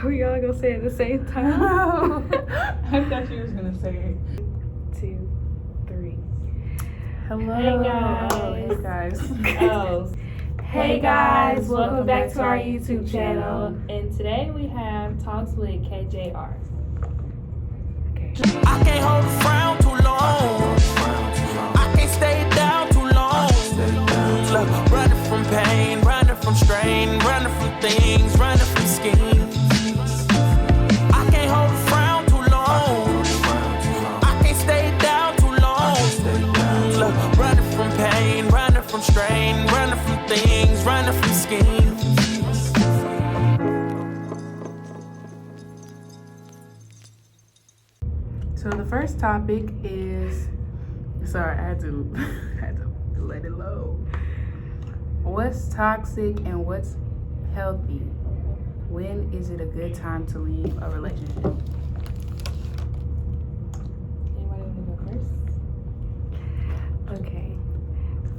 Are we all gonna say it at the same time? I thought you was gonna say it. 2, 3. Hello. Hey guys. Oh, hey guys. Oh. Hey guys, welcome back to our YouTube channel. And today we have Talks with KJR. Okay. I can't hold a frown too long. I can't stay down too long. Look, running from pain, running from strain, running from things, running from schemes. I can't hold a frown too long. I can't stay down too long. Look, running from pain, running from strain, running from things, running from schemes. So the first topic is, sorry, I had to let it load. What's toxic and what's healthy? When is it a good time to leave a relationship? Anybody want to go first? Okay.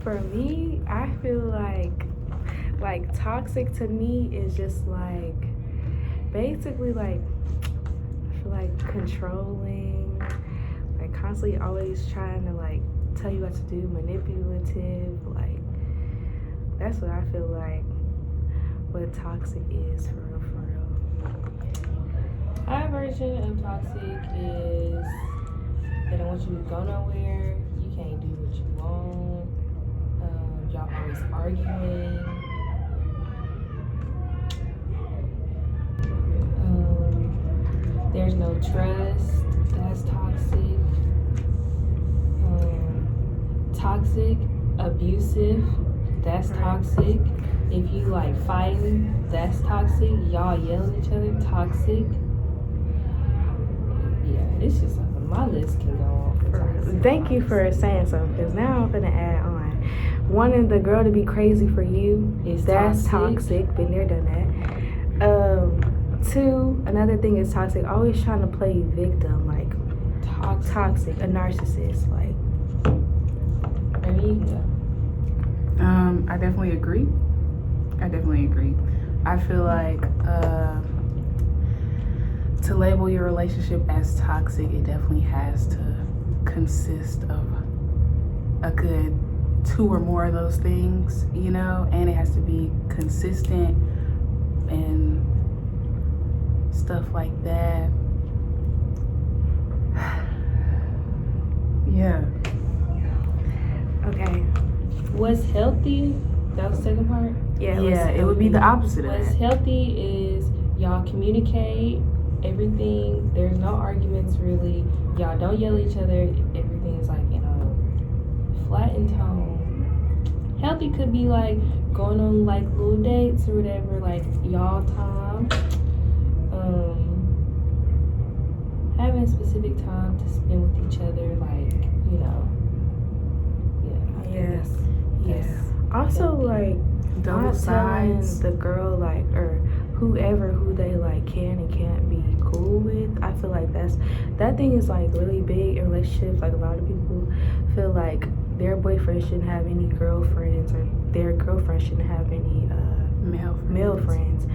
For me, I feel like toxic to me is just like basically like I feel like controlling, like constantly always trying to like tell you what to do, manipulative, like that's what I feel like what toxic is for real, for real. Our version of toxic is they don't want you to go nowhere. You can't do what you want. Y'all always arguing. There's no trust. That's toxic. Toxic, abusive. That's toxic. If you like fighting, that's toxic. Y'all yelling at each other, toxic. Yeah, it's just my list can go on. For toxic. Thank you for saying something, because now I'm gonna add on. Wanting the girl to be crazy for you, that's toxic. Been there, done that. 2, another thing is toxic. Always trying to play victim, like toxic, a narcissist, like. Maybe you can go. I definitely agree. I feel like to label your relationship as toxic, it definitely has to consist of a good 2 or more of those things, you know, and it has to be consistent and stuff like that. Yeah. Okay. What's healthy? That was the second part? Yeah, It would be the opposite of What's that. healthy is y'all communicate everything. There's no arguments really. Y'all don't yell at each other. Everything's like in a flattened tone. Healthy could be like going on like little dates or whatever, like y'all time. Having a specific time to spend with each other, like, you know. Yeah. I think that's Also, healthy. like, Double not telling sides. the girl, like, or whoever who they, like, can and can't be cool with. I feel like that thing is, like, really big in relationships. Like, a lot of people feel like their boyfriend shouldn't have any girlfriends or their girlfriend shouldn't have any male friends.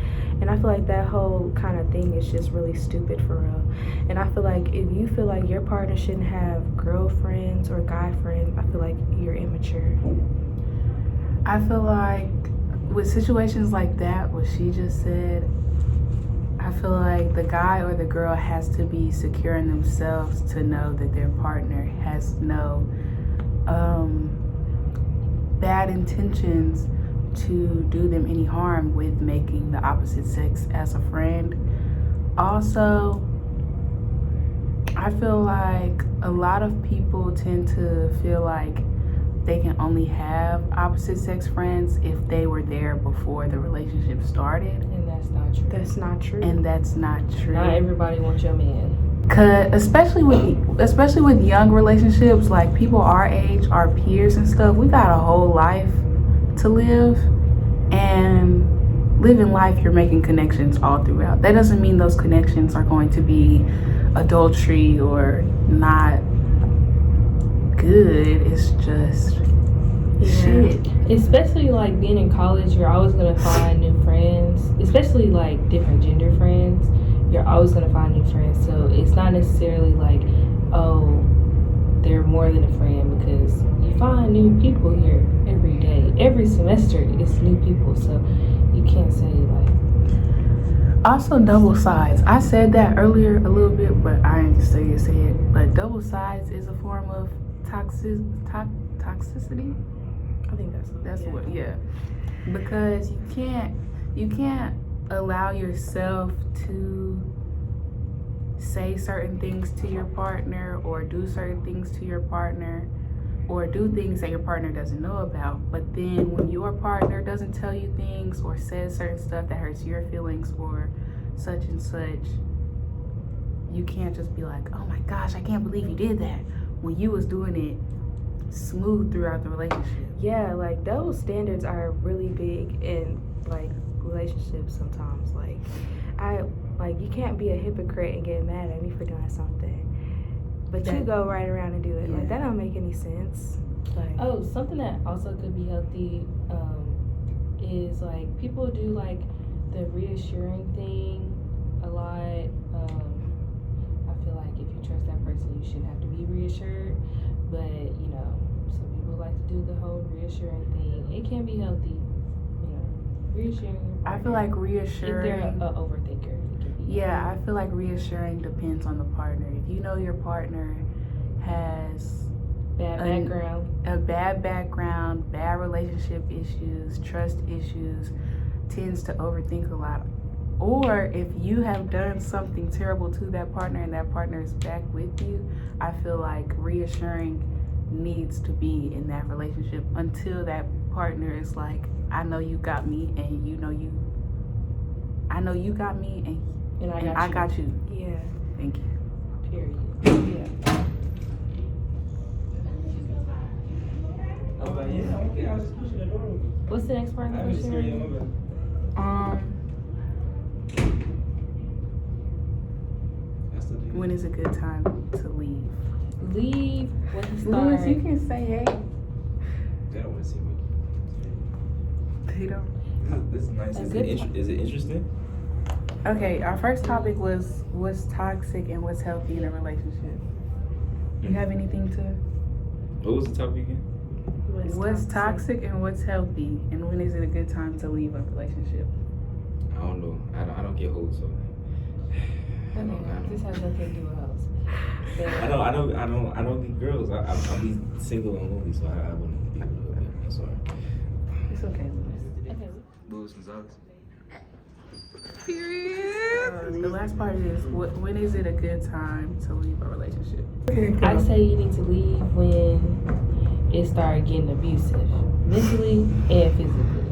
And I feel like that whole kind of thing is just really stupid for real. And I feel like if you feel like your partner shouldn't have girlfriends or guy friends, I feel like you're immature. I feel like with situations like that, what she just said, I feel like the guy or the girl has to be secure in themselves to know that their partner has no bad intentions to do them any harm with making the opposite sex as a friend. Also, I feel like a lot of people tend to feel like they can only have opposite sex friends if they were there before the relationship started. And that's not true. That's not true. And that's not true. Not everybody wants your man. Cause especially with young relationships, like people our age, our peers and stuff, we got a whole life to live, and living life, you're making connections all throughout. That doesn't mean those connections are going to be adultery or not good. It's just, Shit. Especially like being in college, you're always gonna find new friends, especially like different gender friends. You're always gonna find new friends. So it's not necessarily like, oh, they're more than a friend, because you find new people here every day. Every semester it's new people. So you can't say like. Also, double sides. I said that earlier a little bit, but I didn't say it. But double sides is a form of toxicity. I think that's What, yeah. Because you can't allow yourself to say certain things to your partner, or do certain things to your partner, or do things that your partner doesn't know about. But then when your partner doesn't tell you things or says certain stuff that hurts your feelings or such and such, you can't just be like, oh my gosh, I can't believe you did that, when you was doing it smooth throughout the relationship. Yeah, like those standards are really big in like relationships sometimes. Like you can't be a hypocrite and get mad at me for doing something, but you go right around and do it. Yeah. Like that don't make any sense. Like, Oh, something that also could be healthy is like people do like the reassuring thing a lot. I feel like if you trust that person, you shouldn't have to be reassured. But you know, some people like to do the whole reassuring thing. It can be healthy, you know, reassuring your partner. I feel like If reassuring. they're an overthinker, it can be. Yeah, I feel like reassuring depends on the partner. If you know your partner has Bad background. a bad background, bad relationship issues, trust issues, tends to overthink a lot. Or if you have done something terrible to that partner and that partner is back with you, I feel like reassuring needs to be in that relationship until that partner is like, I know you got me, and I know you got me, and I got you. yeah. Thank you. Period. Yeah. Yeah, okay, I was just pushing the door open. What's the next part of the I was just question? scared, my bad. That's the thing. When is a good time to leave? Leave when he Louis, starts. you can say hey. They don't want to see me. They don't. This is nice. Is it interesting? Okay, our first topic was what's toxic and what's healthy in a relationship. You have anything to? What was the topic again? What's toxic and what's healthy, and when is it a good time to leave a relationship? I don't know. I don't get hoes, so. This has nothing to do with hoes. But I don't get girls. I'll be single and lonely, so I wouldn't be able to. I'm sorry. It's okay, Louis. okay. Louis Gonzalez. The last part is when is it a good time to leave a relationship? I say you need to leave when it started getting abusive, mentally and physically.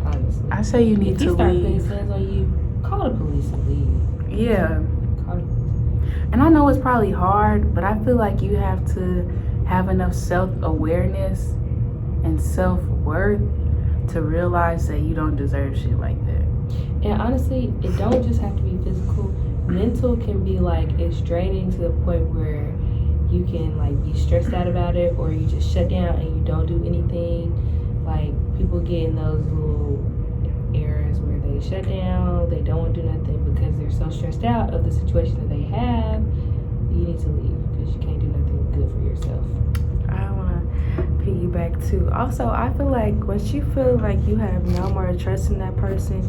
Honestly, I say you need if he to start putting his leave. hands on you, call the police and leave. Yeah. Call the police. And I know it's probably hard, but I feel like you have to have enough self-awareness and self-worth to realize that you don't deserve shit like that. And honestly, it don't just have to be physical. Mental can be like, it's draining to the point where you can like be stressed out about it, or you just shut down and you don't do anything. Like people get in those little eras where they shut down, they don't want to do nothing because they're so stressed out of the situation that they have. You need to leave because you can't do nothing good for yourself. I want to piggyback too. Also, I feel like once you feel like you have no more trust in that person,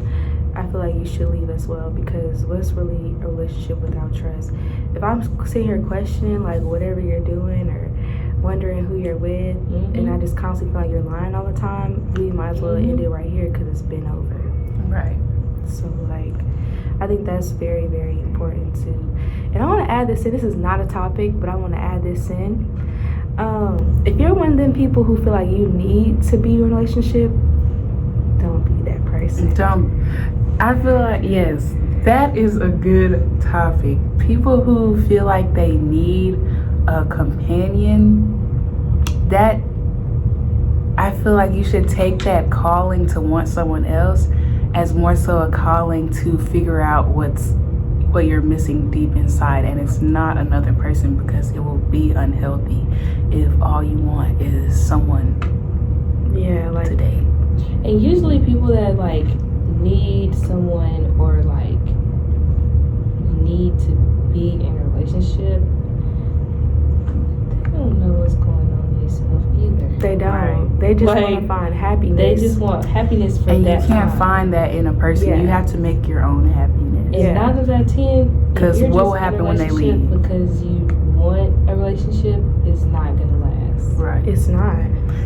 I feel like you should leave as well, because what's really a relationship without trust? If I'm sitting here questioning like whatever you're doing or wondering who you're with, and I just constantly feel like you're lying all the time, we might as well end it right here because it's been over. Right. So like, I think that's very, very important too. And I want to add this in. This is not a topic, but I want to add this in. If you're one of them people who feel like you need to be in a relationship, don't be that person. I feel like, yes, that is a good topic. People who feel like they need a companion, that I feel like you should take that calling to want someone else as more so a calling to figure out what you're missing deep inside, and it's not another person, because it will be unhealthy if all you want is someone Yeah, like to date. And usually people that like need someone or like need to be in a relationship, they don't know what's going on in themselves either. they don't. Right. They just Like, want to find happiness. They just want happiness for And you that can't time. find that in a person. Yeah. You have to make your own happiness. And Yeah. 9 times out of 10, if 'Cause you're what just will in a happen when they relationship leave? because you want a relationship, it's not gonna last. Right. It's not.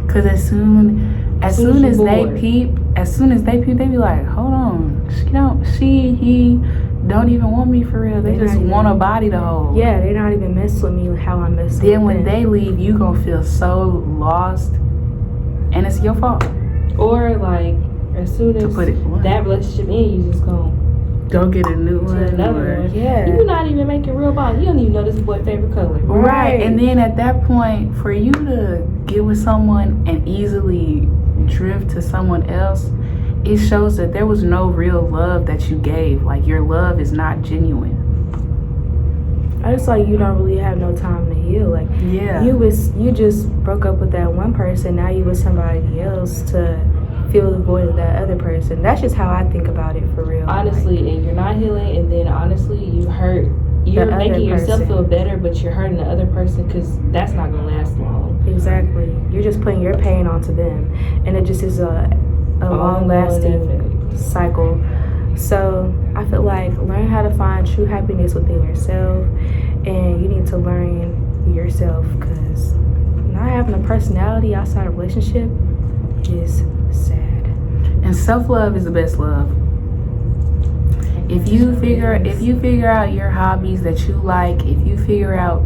Because as soon as you're they bored. peep, they be like, hold on, he don't even want me for real. They They just not even- want a body to hold. Yeah, they're not even messing with me how I mess with Then when them. they leave, you gonna feel so lost, and it's your fault. Or like, as soon To as put it blunt. that relationship ends, you just go Go get a new to one. another or- one. Yeah. You're not even making real bond. You don't even know this boy's favorite color. Right. And then at that point, for you to get with someone and easily drift to someone else, it shows that there was no real love that you gave. Like, your love is not genuine. I just like you don't really have no time to heal. Like Yeah. you just broke up with that one person. Now you with somebody else to fill the void of that other person. That's just how I think about it for real. Honestly, and you're not healing, and then honestly, you hurt. You're The other making yourself person. feel better, but you're hurting the other person because that's not gonna last long. Like, exactly. You're just putting your pain onto them, and it just is a long lasting effect. cycle. So I feel like learn how to find true happiness within yourself, and you need to learn yourself because not having a personality outside a relationship is sad. And self-love is the best love. If you figure out your hobbies that you like, if you figure out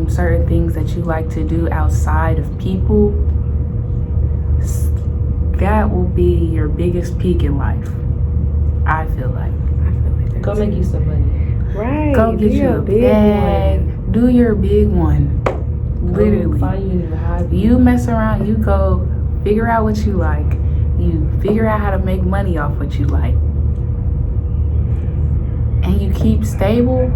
certain things that you like to do outside of people, that will be your biggest peak in life. I feel like. that Go too. make you some money. Right. Go do get you your a big bag. one. Do your big one. Go Literally. find you a new hobby. You mess around, you go figure out what you like. You figure out how to make money off what you like. And you keep stable,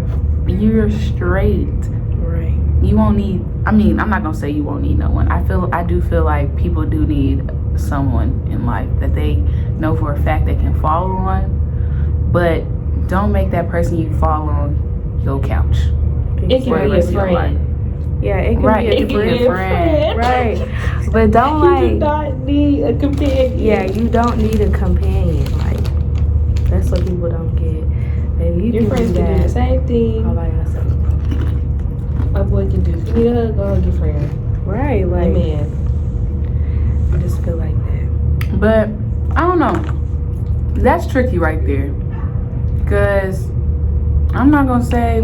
you're straight. Right. You won't need, I'm not gonna say you won't need no one. I do feel like people do need someone in life that they know for a fact they can fall on. But don't make that person you fall on your couch. It for the can be a rest of your friend. Yeah, it can Right, be it a can be a friend. friend. Right. But don't You do like not need a companion. yeah, you don't need a companion. Like that's what people don't get. Baby, you Your can friends do can do the that same thing all by yourself. a boy can do. If you need a hug, go hug your friend. Right, like Amen. I just feel like that. But I don't know. That's tricky right there. Because I'm not going to say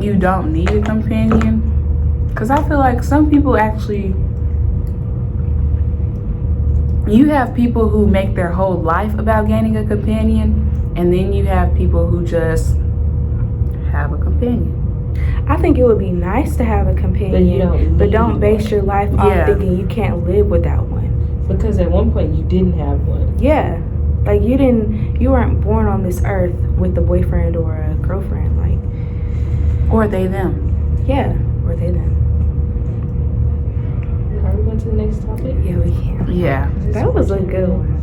you don't need a companion. Because I feel like some people actually, you have people who make their whole life about gaining a companion. And then you have people who just have a companion. I think it would be nice to have a companion, but don't need base one. your life on Yeah. thinking you can't live without one. Because at one point you didn't have one. Yeah. Like you weren't born on this earth with a boyfriend or a girlfriend. Like, Or they, them. yeah, or they them. Are we going to the next topic? Yeah, we can. Yeah. That was a good one.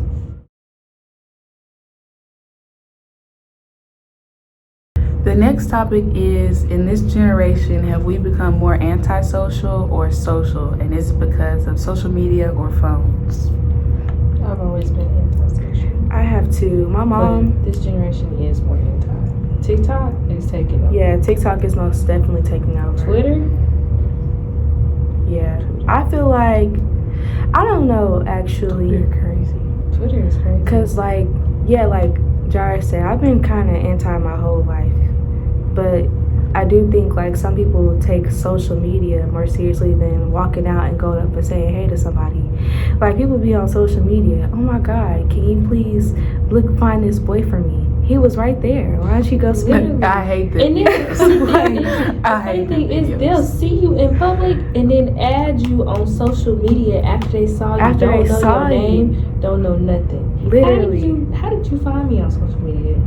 The next topic is, in this generation, have we become more antisocial or social? And is it because of social media or phones? I've always been antisocial. I have to. My mom. But this generation is more anti. TikTok is taking over. Yeah, TikTok is most definitely taking over. Twitter? Yeah. I feel like, I don't know actually. They're crazy. Twitter is crazy. Because, like, yeah, like Jara said, I've been kind of anti my whole life. But I do think, like, some people take social media more seriously than walking out and going up and saying hey to somebody. Like, people be on social media, oh my God, can you please find this boy for me? He was right there. Why don't you go spend I hate that. And then I hate the thing is, videos. they'll see you in public and then add you on social media after they saw you. After don't they know saw your you. name, don't know nothing. Literally. How did you find me on social media?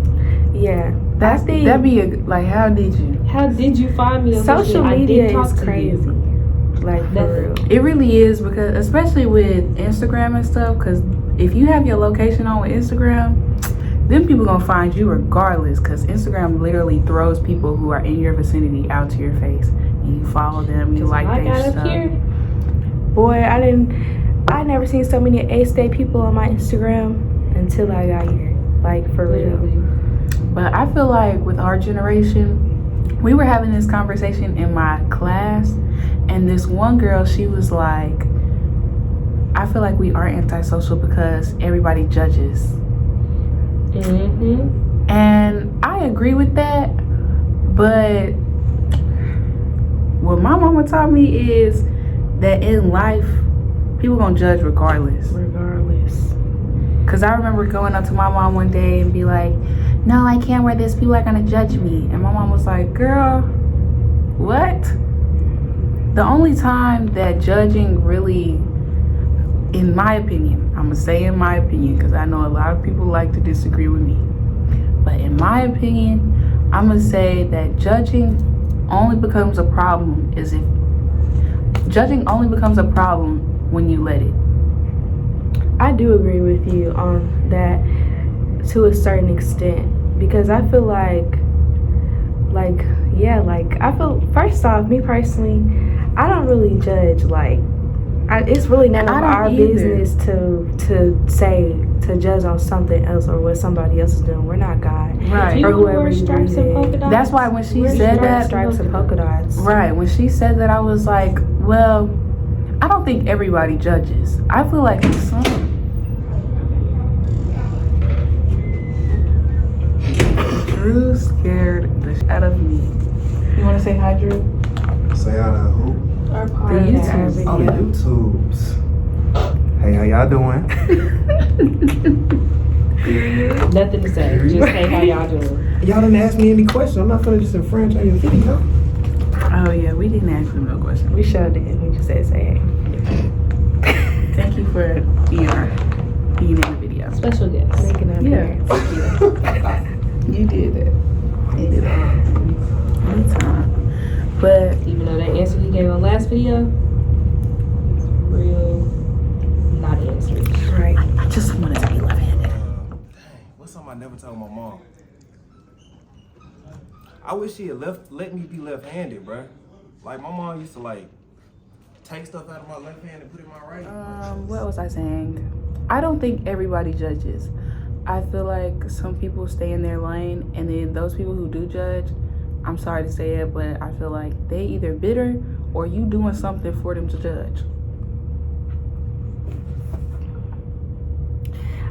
Yeah. That's, I think that'd be like, how did you? How did you find me on social media? I media did talk is to crazy. you. Like, for real. It really is, because especially with Instagram and stuff, because if you have your location on with Instagram, then people gonna find you regardless, because Instagram literally throws people who are in your vicinity out to your face, and you follow them, you like I their got stuff. up here. Boy, I never seen so many A-State people on my Instagram until I got here. Like, for real. But I feel like with our generation, we were having this conversation in my class, and this one girl, she was like, I feel like we are antisocial because everybody judges. Mm-hmm. And I agree with that, but what my mama taught me is that in life, people gonna judge regardless. Because I remember going up to my mom one day and be like, no, I can't wear this, people are gonna judge me. And my mom was like, girl, what? The only time that judging really, in my opinion, I'm gonna say in my opinion, because I know a lot of people like to disagree with me, but in my opinion, I'm gonna say that judging only becomes a problem when you let it. I do agree with you on that to a certain extent, because I feel I feel, first off, me personally, I don't really judge. Like, it's really none of our business to judge on something else or what somebody else is doing. We're not God, right? Or whoever you believe in. That's why when she said that, stripes and polka dots. Right, when she said that, I was like, well, I don't think everybody judges. I feel like some. Drew scared the shit out of me. You want to say hi, Drew? Say hi to who? Our The podcast. Oh, the YouTubes. Hey, how y'all doing? Nothing to say. Just say how y'all doing. Y'all didn't ask me any questions. I'm not finna just infringe on your video. Oh yeah, we didn't ask him no question. We sure did. We just said say hey. Thank you for being in the video. Special guest. Making an Yeah. appearance. You did it. You did it. Anytime. But Even though that answer you gave on last video, it's real not answered. Right. I just wanted to be left-handed. Dang, what's something I never told my mom? I wish she had let me be left-handed, bruh. Like, my mom used to, like, take stuff out of my left hand and put it in my right. What was I saying? I don't think everybody judges. I feel like some people stay in their lane, and then those people who do judge, I'm sorry to say it, but I feel like they either bitter or you doing something for them to judge.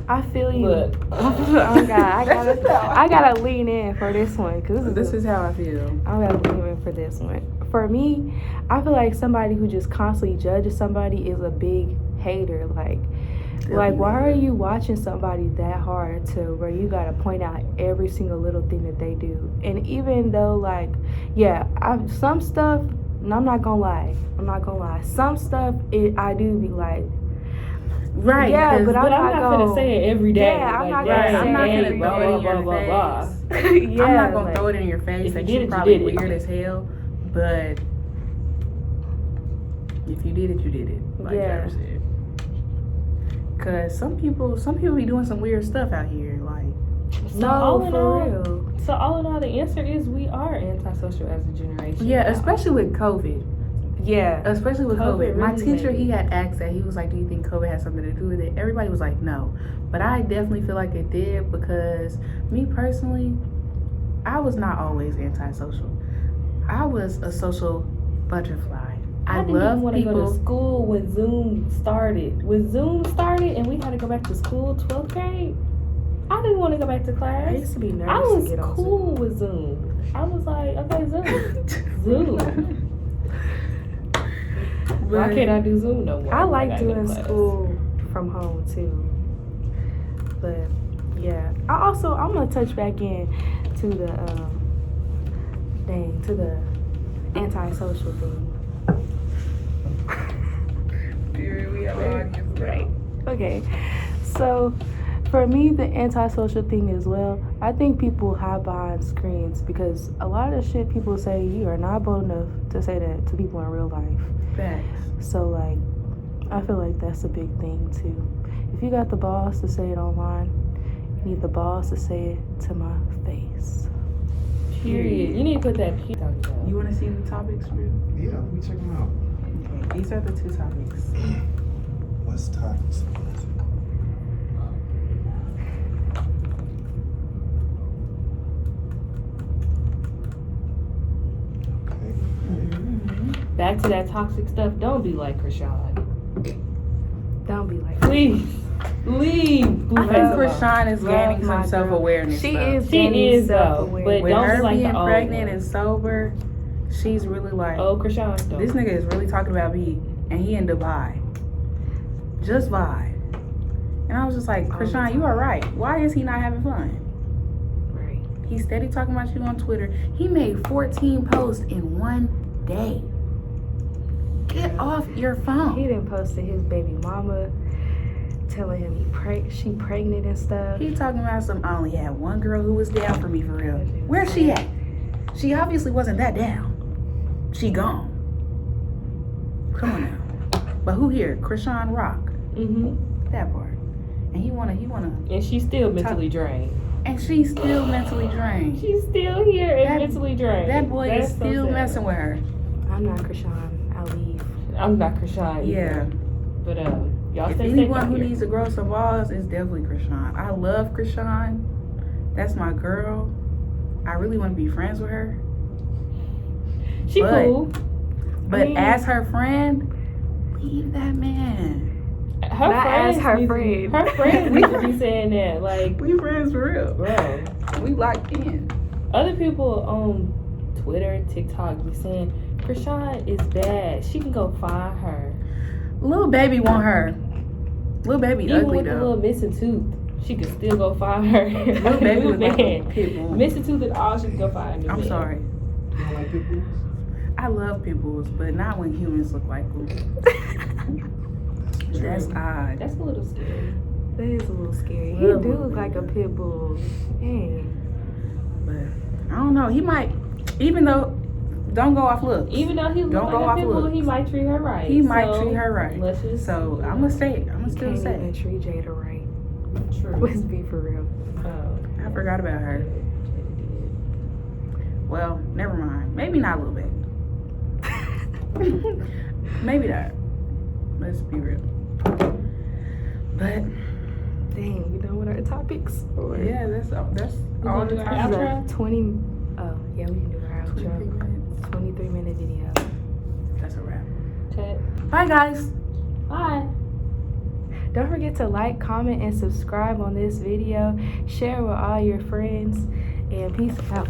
I feel you. Look. Oh God, I gotta lean in for this one, because This is how I feel. I gotta lean in for this one. For me, I feel like somebody who just constantly judges somebody is a big hater. Like, why are you watching somebody that hard to where you gotta point out every single little thing that they do? And even though, like, yeah, some stuff, and I'm not gonna lie, some stuff I do be like, Right. yeah, but I'm not gonna say it every day. Yeah, I'm not gonna say I'm not it gonna every throw it in day. your blah, blah, face. Yeah, I'm not gonna like, throw it in your face if that you you did it, probably you did it. weird as hell, but if you did it, you did it. Like Yeah. Jared said. Cause some people be doing some weird stuff out here. Like, no, for real. So all in all, the answer is we are antisocial as a generation. yeah, now. especially with COVID. Yeah. Especially with COVID COVID. My really teacher, made he had asked that. He was like, do you think COVID has something to do with it? Everybody was like, no. But I definitely feel like it did, because me personally, I was not always antisocial. I was a social butterfly. I didn't even want to go to school when Zoom started. When Zoom started and we had to go back to school, 12th grade, I didn't want to go back to class. I used to be nervous I was to get on cool with Zoom. I was like, okay, Zoom. Zoom. Why can't I do Zoom no more? I like gotta go to doing class. school from home too. But yeah, I'm gonna touch back in to the antisocial thing. Right. Okay. So for me, the antisocial thing as well, I think people hide behind screens, because a lot of the shit people say, you are not bold enough to say that to people in real life. Facts. So like, I feel like that's a big thing too. If you got the balls to say it online, you need the balls to say it to my face. Period. You need to put that period. You want to see the topics, Drew? Yeah, let me check them out. Okay, these are the 2 topics. What's topics? Back to that toxic stuff. Don't be like Krishan. Don't be like, Please. Leave. I think Krishan is gaining my some self-awareness. She though. is. She gaining is, though, self-awareness. but With don't her be like being the old pregnant one. and sober, she's really like, Oh, Krishan. this nigga is really talking about me, and he in Dubai. Just vibe. And I was just like, Krishan, you are right. Why is he not having fun? Right. He's steady talking about you on Twitter. He made 14 posts in one day. Get off your phone. He done posted his baby mama telling him she pregnant and stuff. He talking about some, I only had one girl who was down for me for real. Where's she at? She obviously wasn't that down. She gone. Come on now. But who here? Krishan Rock. Mm-hmm. That part. And he wanna And she's still mentally drained. and she's still mentally drained. She's still here and That- mentally drained. That boy That's is so still sad. messing with her. I'm not Krishan. I'll leave. I'm not Krishan. Yeah. But y'all If stay safe anyone out who here. needs to grow some balls, it's definitely Krishan. I love Krishan. That's my girl. I really want to be friends with her. She but- cool. But I mean- as her friend, leave that man. Her Not friends as her need to- friend. Her friends need to be saying that. Like, We friends for real. bro. We locked in. Other people on Twitter, TikTok be saying Krishan is bad. She can go find her. Little baby want her. Little baby Even ugly with the though. little missing tooth, she can still go find her. Little baby New look like a man. pit bull. Missing tooth and all, she can go find a new I'm man. sorry. You don't like pit bulls? I love pit bulls, but not when humans look like them. That's odd. That's a little scary. That is a little scary. He Little do bit. look like a pit bull. Dang. But I don't know. He might, even though, don't go off looks. Even though he Don't looks go like off a pit bull, looks. he might treat her right. He might So, treat her right. Let's just, So I'm gonna say it. I'm gonna still Can't say even it. treat Jada right. True. Let's be for real. I forgot about her. Well, never mind. Maybe not Lil Baby. Maybe not. Let's be real. But Dang, you done with our topics? Or yeah, that's all We all gonna the do our time. outro? the 20. Oh, yeah, we can do our 23 outro. minutes. 23-minute video. That's a wrap. Okay. Bye, guys. Bye. Don't forget to like, comment, and subscribe on this video. Share with all your friends. And peace out.